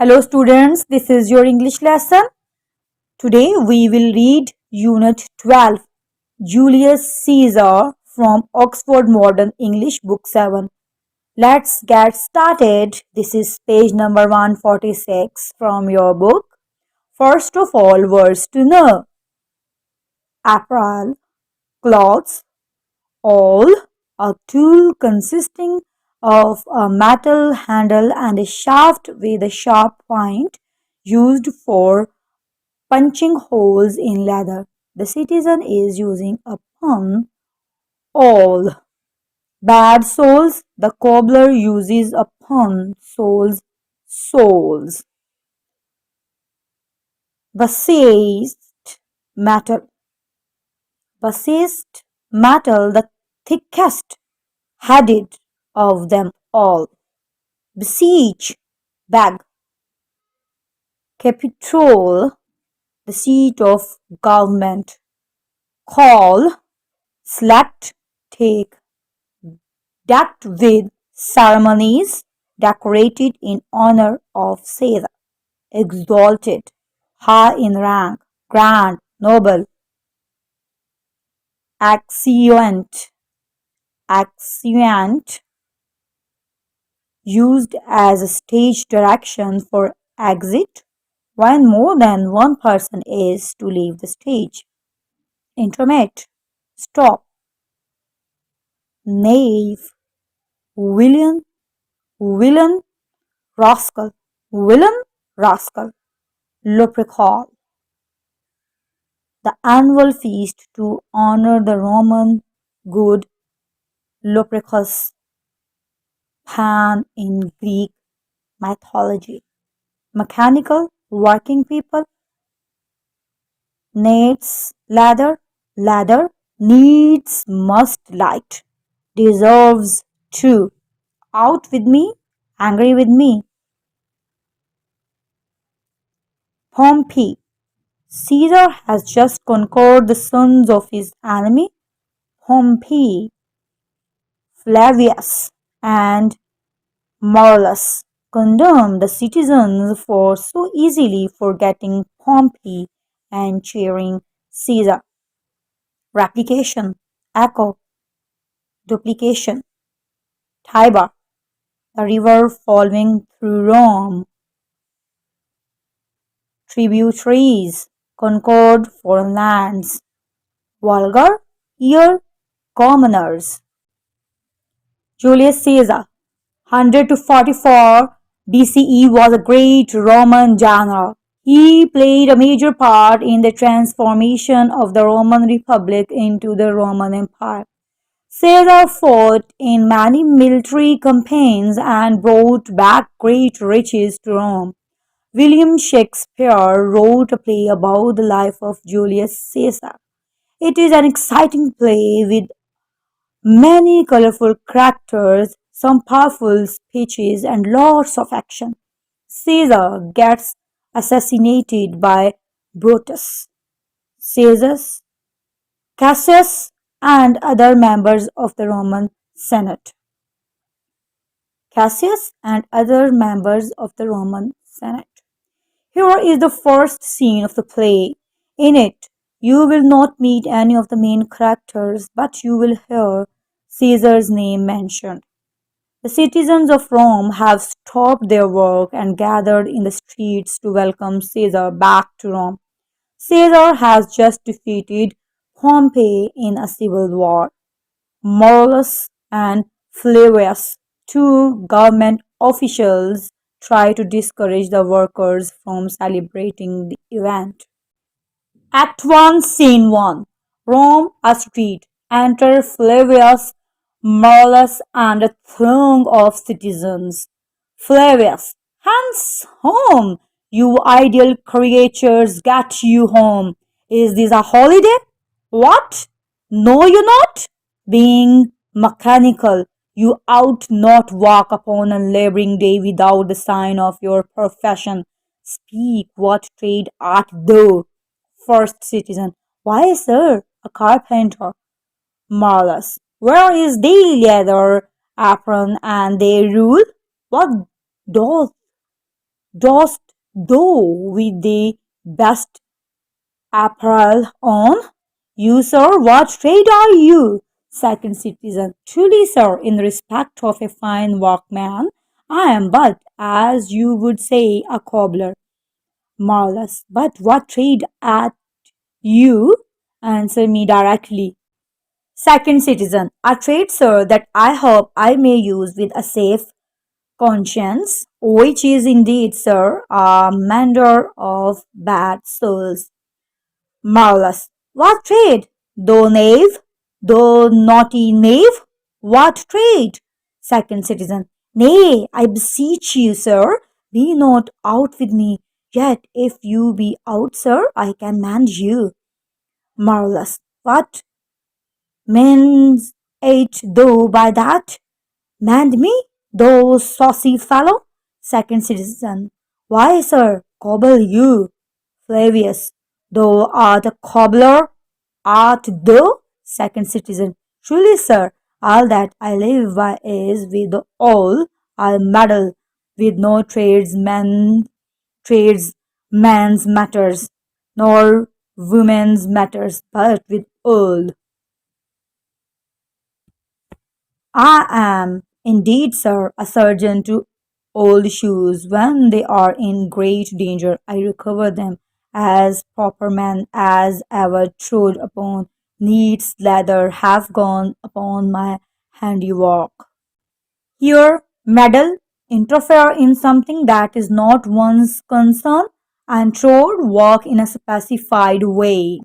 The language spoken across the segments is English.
Hello students, this is your English lesson. Today we will read Unit 12, Julius Caesar from Oxford Modern English Book 7. Let's get started. This is page number 146 from your book. First of all, words to know. Apparel, clothes, all, a tool consisting of a metal handle and a shaft with a sharp point used for punching holes in leather. The citizen is using a pun. All. Bad souls. The cobbler uses a pun. Souls. Souls. Basest metal. Basest metal, the thickest headed of them all. Besiege. Bag. Capitol. The seat of government. Call. Select. Take. Decked with ceremonies, decorated in honor of Caesar, exalted, high in rank, grand, noble, exeunt, exeunt, used as a stage direction for exit when more than one person is to leave the stage. Intermit, stop, knave, villain, villain, rascal, villain, rascal. Lupercal, the annual feast to honor the Roman god Lupercus, Pan in Greek mythology. Mechanical, working people, needs ladder, ladder, needs, must, light, deserves to, out with me, angry with me. Pompey, Caesar has just conquered the sons of his enemy, Pompey. Flavius and Maurus condemned the citizens for so easily forgetting Pompey and cheering Caesar. Replication, echo, duplication. Tiber, the river flowing through Rome. Tributaries, conquered foreign lands. Vulgar, here, commoners. Julius Caesar, 100 to 44 BCE, was a great Roman general. He played a major part in the transformation of the Roman Republic into the Roman Empire. Caesar fought in many military campaigns and brought back great riches to Rome. William Shakespeare wrote a play about the life of Julius Caesar. It is an exciting play with many colorful characters, some powerful speeches, and lots of action. Caesar gets assassinated by Brutus, Caesar, Cassius, and other members of the Roman Senate. Cassius and other members of the Roman Senate. Here is the first scene of the play. In it, you will not meet any of the main characters, but you will hear Caesar's name mentioned. The citizens of Rome have stopped their work and gathered in the streets to welcome Caesar back to Rome. Caesar has just defeated Pompey in a civil war. Maurus and Flavius, two government officials, try to discourage the workers from celebrating the event. Act 1, Scene 1. Rome, a street. Enter Flavius, Maurus, and a throng of citizens. Flavius, hands home! You ideal creatures, get you home. Is this a holiday? What? No, you're not. Being mechanical, you ought not walk upon a laboring day without the sign of your profession. Speak, what trade art thou? First citizen, why, sir, a carpenter. Marvelous. Where is the leather apron and the rule? What doth Dost thou with the best apparel on? You, sir, what trade are you? Second citizen. Truly, sir, in respect of a fine workman, I am but, as you would say, a cobbler. Marvelous. But what trade at you? Answer me directly. Second citizen. A trade, sir, that I hope I may use with a safe conscience, which is indeed, sir, a mender of bad souls. Marvelous. What trade? Thou knave? Thou naughty knave? What trade? Second citizen. Nay, I beseech you, sir, be not out with me. Yet if you be out, sir, I can mend you. Marvelous. What means it thou by that? Mend me, thou saucy fellow? Second citizen. Why, sir, cobble you? Flavius. Thou art a cobbler, art thou? Second citizen. Truly, sir, all that I live by is with all I meddle with no tradesman's matters, nor women's matters, but with all. I am indeed, sir, a surgeon to old shoes. When they are in great danger, I recover them as proper men as ever trod upon neat's leather have gone upon my handiwork. Here, meddle, interfere in something that is not one's concern, and trod work in a specified way.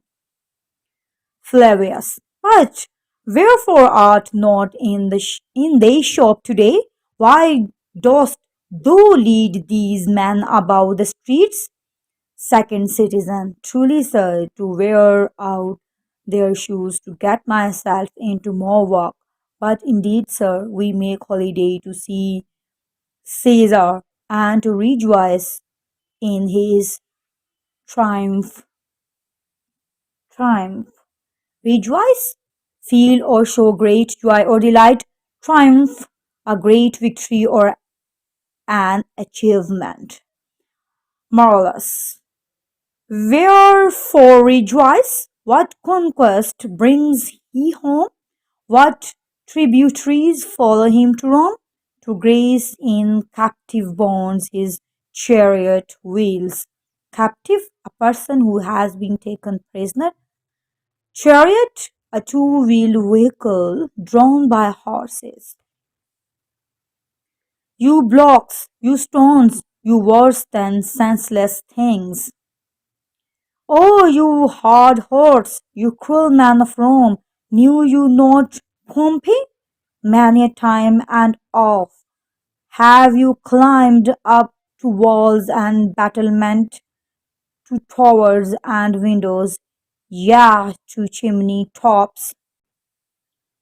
Flavius. But wherefore art not in thy shop today? Why dost thou lead these men about the streets? Second citizen. Truly, sir, to wear out their shoes to get myself into more work. But indeed, sir, we make holiday to see Caesar and to rejoice in his triumph. Triumph. Rejoice, feel or show great joy or delight, triumph, a great victory or an achievement. Marvelous. Wherefore rejoice? What conquest brings he home? What tributaries follow him to Rome? To grace in captive bonds his chariot wheels. Captive, a person who has been taken prisoner. Chariot, a two-wheeled vehicle drawn by horses. You blocks, you stones, you worse than senseless things. Oh, you hard horse, you cruel man of Rome, knew you not Pompey? Many a time and oft have you climbed up to walls and battlement, to towers and windows, yea, to chimney tops.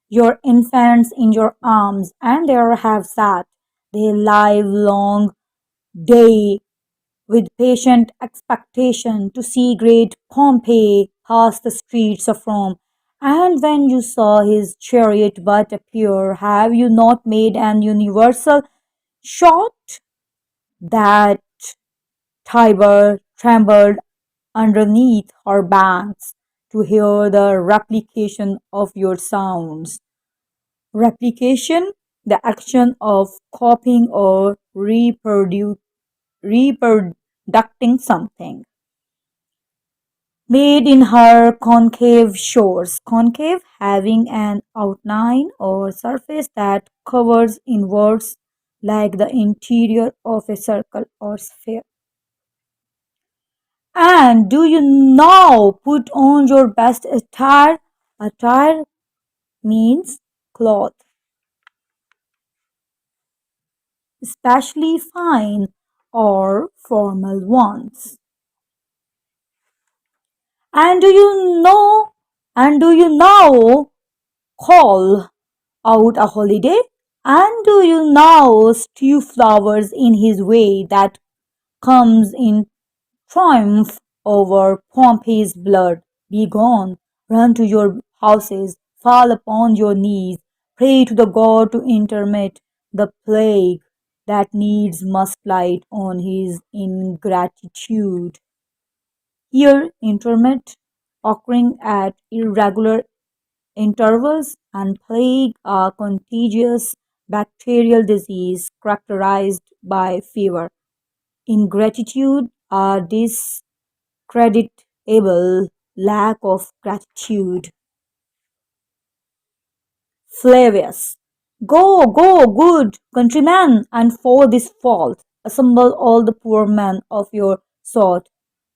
Your infants in your arms, and there have sat the livelong day with patient expectation to see great Pompey pass the streets of Rome. And when you saw his chariot but appear, have you not made an universal shout that Tiber trembled underneath her banks to hear the replication of your sounds? Replication, the action of copying or reproducing something. Made in her concave shores. Concave, having an outline or surface that covers inwards like the interior of a circle or sphere. And do you now put on your best attire? Attire means cloth, especially fine or formal ones. And do you now call out a holiday? And do you now stew flowers in his way that comes in triumph over Pompey's blood? Be gone, run to your houses, fall upon your knees, pray to the god to intermit the plague. that needs must light on his ingratitude. Here, interment, occurring at irregular intervals, and plague, a contagious bacterial disease characterized by fever. Ingratitude, a discreditable lack of gratitude. Flavius. Go, go, good countrymen, and for this fault assemble all the poor men of your sort.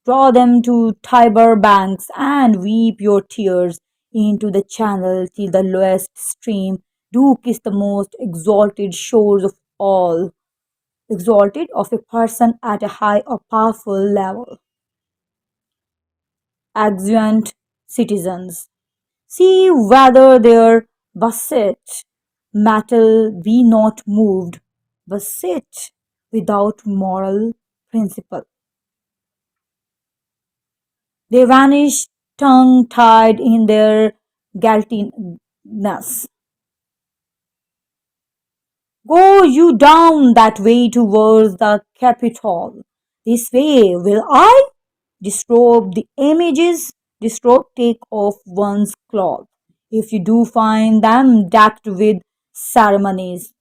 Draw them to Tiber banks, and weep your tears into the channel till the lowest stream do kiss the most exalted shores of all, exalted of a person at a high or powerful level. Exeunt citizens. See whether their basset metal be not moved, basset without moral principle. They vanish tongue tied in their guiltiness. Go you down that way towards the Capitol. This way will I disrobe the images, disrobe, take off one's cloth. If you do find them decked with ceremonies,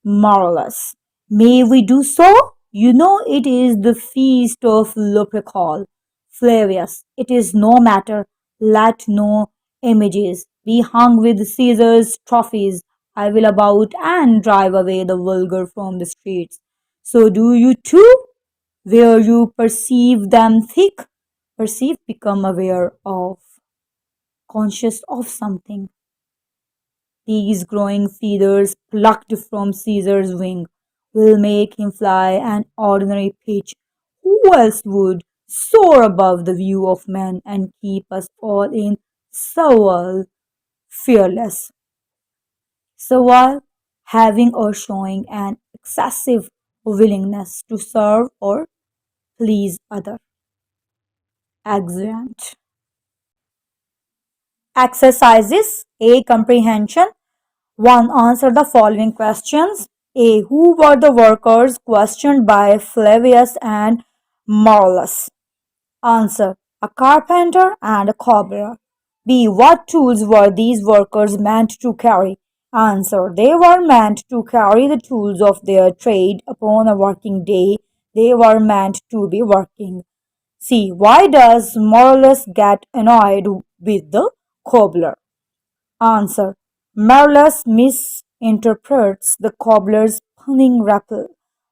marvelous. May we do so? You know it is the feast of Lupercal. Flavius, it is no matter. Let no images be hung with Caesar's trophies. I will about and drive away the vulgar from the streets. So do you too, where you perceive them thick. Perceive, become aware of, conscious of something. These growing feathers plucked from Caesar's wing will make him fly an ordinary pitch. Who else would soar above the view of men and keep us all in servile fearless? Servile, having or showing an excessive willingness to serve or please other. Exeunt. Exercises A. Comprehension 1. Answer the following questions. A. Who were the workers questioned by Flavius and Marullus? Answer. A carpenter and a cobbler. B. What tools were these workers meant to carry? Answer. They were meant to carry the tools of their trade upon a working day. They were meant to be working. C. Why does Marullus get annoyed with the cobbler? Answer. Marvelous misinterprets the cobbler's punning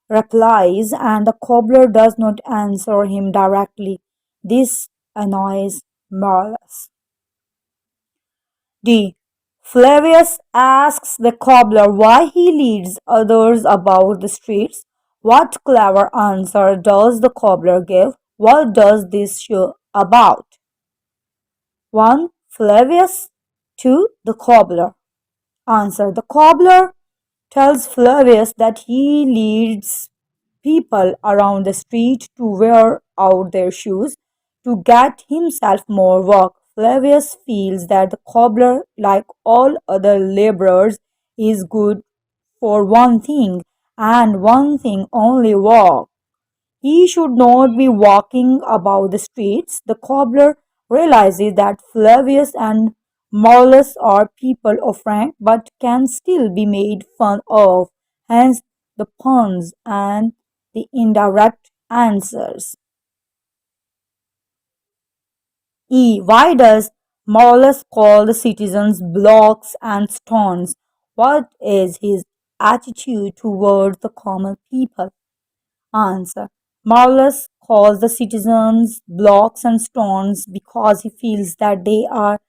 replies, and the cobbler does not answer him directly. This annoys Marvelous. D. Flavius asks the cobbler why he leads others about the streets. What clever answer does the cobbler give? What does this show about? 1. Flavius. 2. The cobbler. Answer. The cobbler tells Flavius that he leads people around the street to wear out their shoes to get himself more work. Flavius feels that the cobbler, like all other laborers, is good for one thing and one thing only, work. He should not be walking about the streets. The cobbler realizes that Flavius and Maulus are people of rank but can still be made fun of, hence the puns and the indirect answers. E. Why does Maulus call the citizens blocks and stones? What is his attitude towards the common people? Answer. Maulus calls the citizens blocks and stones because he feels that they are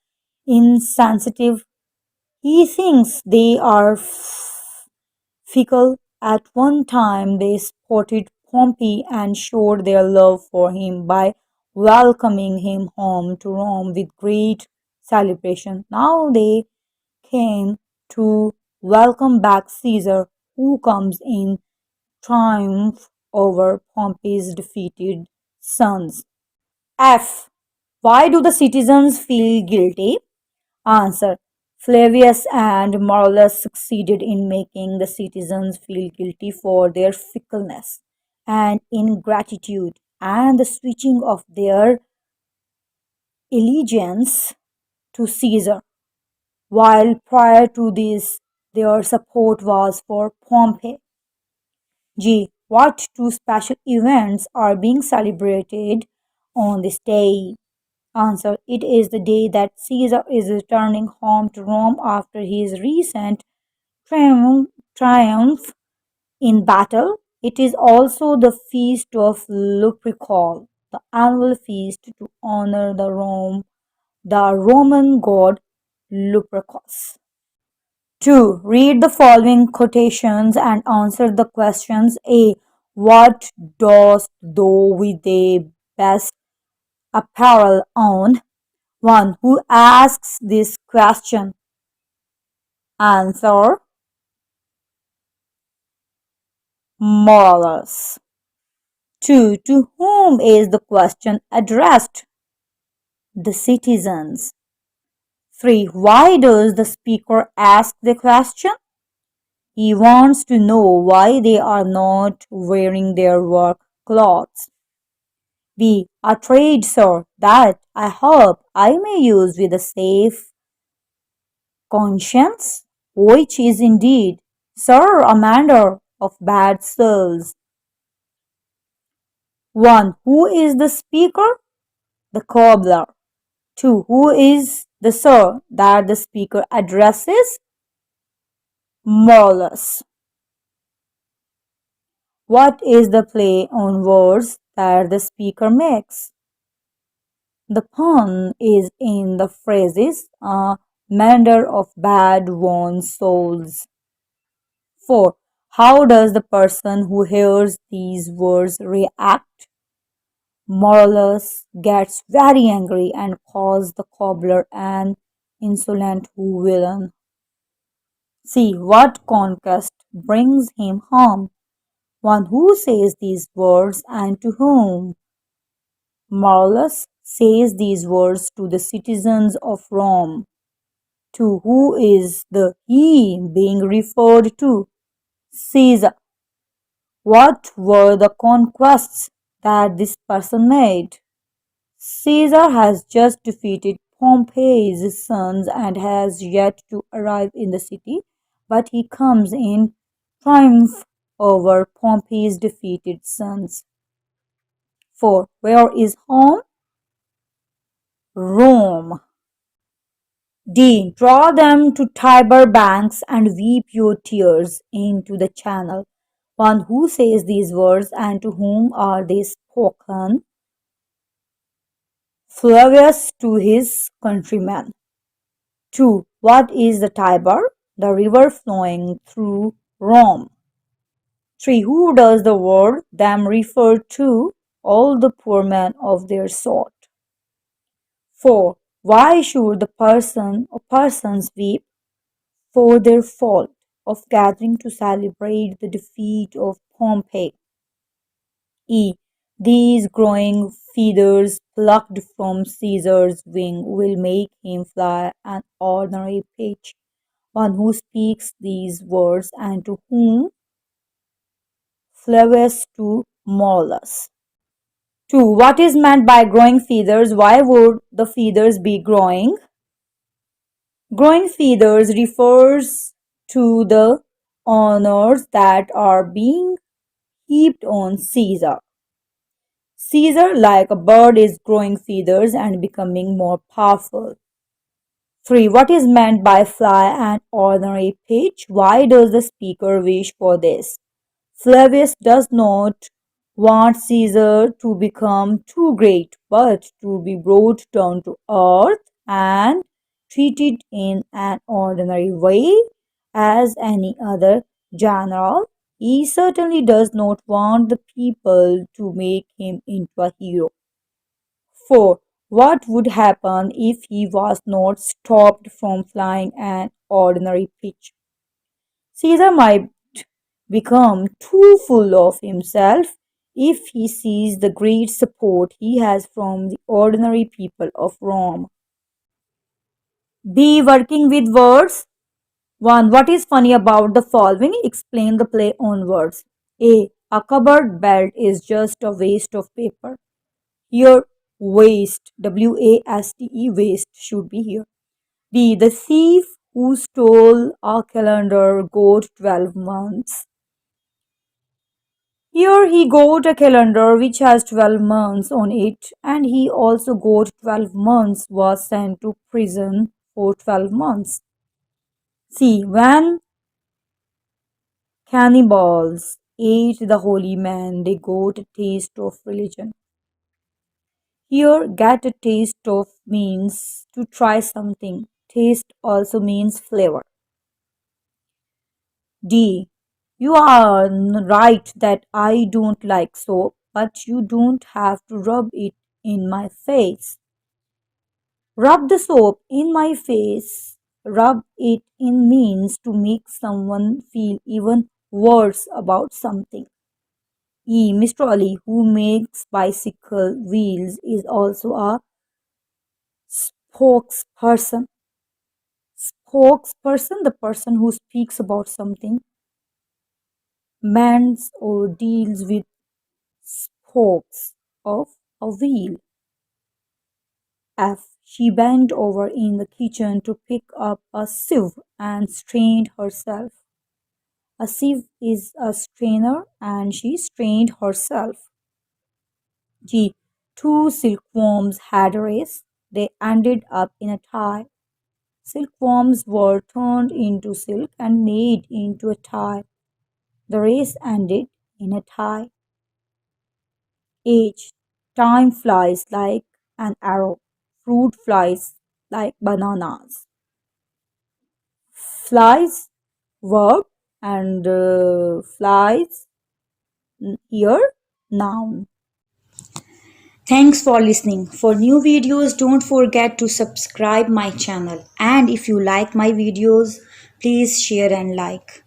insensitive. He thinks they are fickle. At one time, they supported Pompey and showed their love for him by welcoming him home to Rome with great celebration. Now they came to welcome back Caesar, who comes in triumph over Pompey's defeated sons. F. Why do the citizens feel guilty? Answer. Flavius and Marullus succeeded in making the citizens feel guilty for their fickleness and ingratitude and the switching of their allegiance to Caesar, while prior to this their support was for Pompey. G. What two special events are being celebrated on this day? Answer. It is the day that Caesar is returning home to Rome after his recent triumph in battle. It is also the feast of Lupercal, the annual feast to honor the Roman god Lupercus. 2. Read the following quotations and answer the questions. A. What dost thou with thy best apparel on? 1. Who asks this question? Answer. Morals. 2. To whom is the question addressed? The citizens. 3. Why does the speaker ask the question? He wants to know why they are not wearing their work clothes. B. A trade, sir, that I hope I may use with a safe conscience, which is indeed, sir, a matter of bad souls. 1. Who is the speaker? The cobbler. 2. Who is the sir that the speaker addresses? Moralist. What is the play on words that the speaker makes? The pun is in the phrases a mender of bad won souls. 4. How does the person who hears these words react? Moralus gets very angry and calls the cobbler an insolent villain. See what conquest brings him harm. 1. Who says these words and to whom? Moralus says these words to the citizens of Rome. 2. Who is the he being referred to? Caesar. What were the conquests that this person made? Caesar has just defeated Pompey's sons and has yet to arrive in the city, but he comes in triumph over Pompey's defeated sons. 4. Where is home? Rome. D. Draw them to Tiber banks and weep your tears into the channel. 1. Who says these words and to whom are they spoken? Flavius to his countrymen. 2. What is the Tiber? The river flowing through Rome. 3. Who does the word them refer to? All the poor men of their sort. 4. Why should the person or persons weep? For their fault of gathering to celebrate the defeat of Pompey. E. These growing feathers plucked from Caesar's wing will make him fly an ordinary pitch. 1. Who speaks these words and to whom? Flavius to Maulus. 2. What is meant by growing feathers? Why would the feathers be growing? Growing feathers refers to the honors that are being heaped on Caesar. Caesar, like a bird, is growing feathers and becoming more powerful. 3. What is meant by fly and ordinary pitch? Why does the speaker wish for this? Flavius does not want Caesar to become too great, but to be brought down to earth and treated in an ordinary way as any other general. He certainly does not want the people to make him into a hero. 4. What would happen if he was not stopped from flying an ordinary pitch? Caesar might become too full of himself if he sees the great support he has from the ordinary people of Rome. B. Working with words. 1. What is funny about the following? Explain the play on words. A. A cupboard belt is just a waste of paper. Here, waste, waste, waste should be here. B. The thief who stole a calendar got 12 months. Here he got a calendar which has 12 months on it, and he also got 12 months, was sent to prison for 12 months. C. When cannibals ate the holy man, they got a taste of religion. Here, get a taste of means to try something. Taste also means flavor. D. You are right that I don't like soap, but you don't have to rub it in my face. Rub the soap in my face. Rub it in means to make someone feel even worse about something. E. Mr. Ali, who makes bicycle wheels, is also a spokesperson. Spokesperson, the person who speaks about something, mends or deals with spokes of a wheel. F. She bent over in the kitchen to pick up a sieve and strained herself. A sieve is a strainer and she strained herself. G. Two silkworms had a race. They ended up in a tie. Silkworms were turned into silk and made into a tie. The race ended in a tie. H. Time flies like an arrow. Fruit flies like bananas. Flies, verb, and flies, here, noun. Thanks for listening. For new videos, don't forget to subscribe my channel. And if you like my videos, please share and like.